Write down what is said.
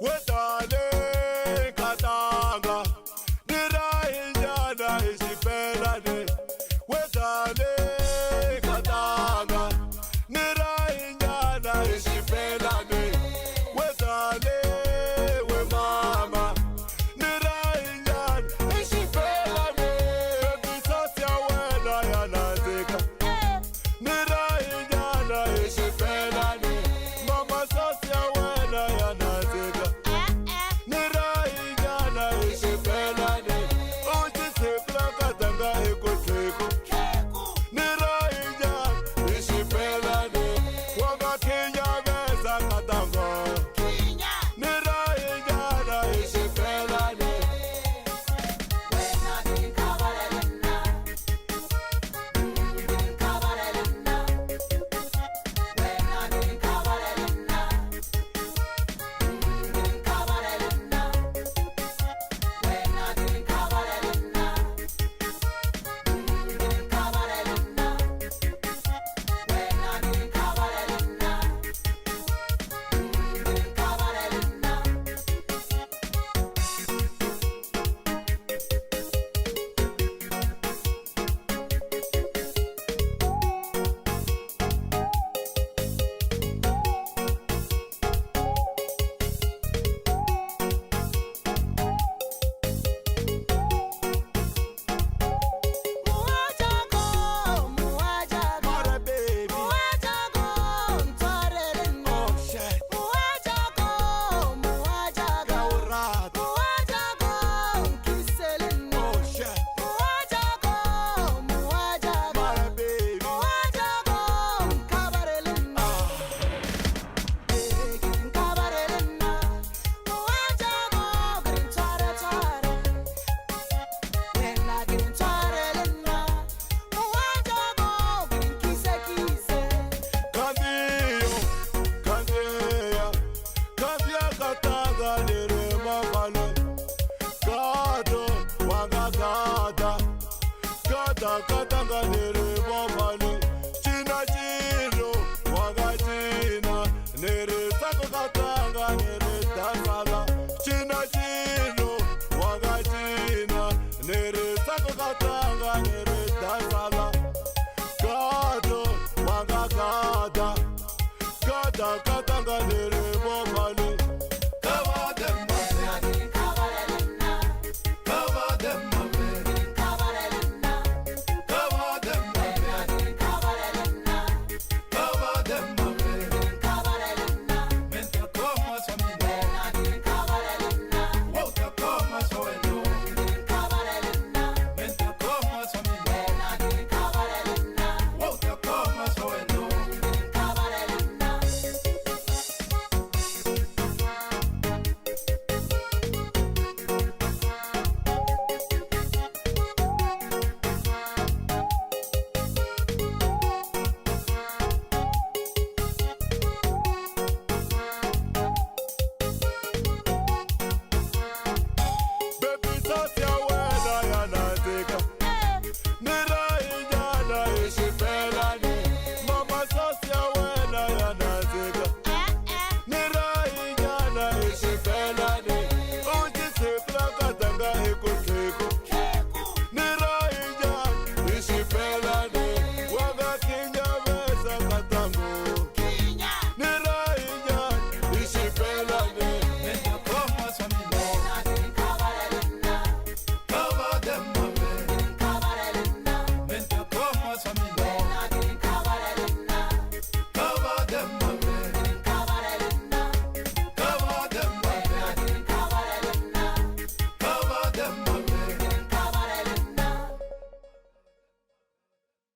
Wedale katanga nirahinyana isipelane. Wedale katanga nirahinyana isipelane. Wedale we mama nirahinyana isipelane. Bisasya wena yanazika nirahinyana isipelane. Mama sasya wena yanazika nirahinyana isipelane. Uchisikla katanga ikutriku nirahinyana isipelane. Wakakinya beza katanga nirahinyana isipelane. Katanga nere bomani china chino wanga china nere sako katanga nere tasala china chino wanga china nere sako katanga nere tasala kato wanga kata kata katanga nere bomani kawa dem nirahinyana isipelane.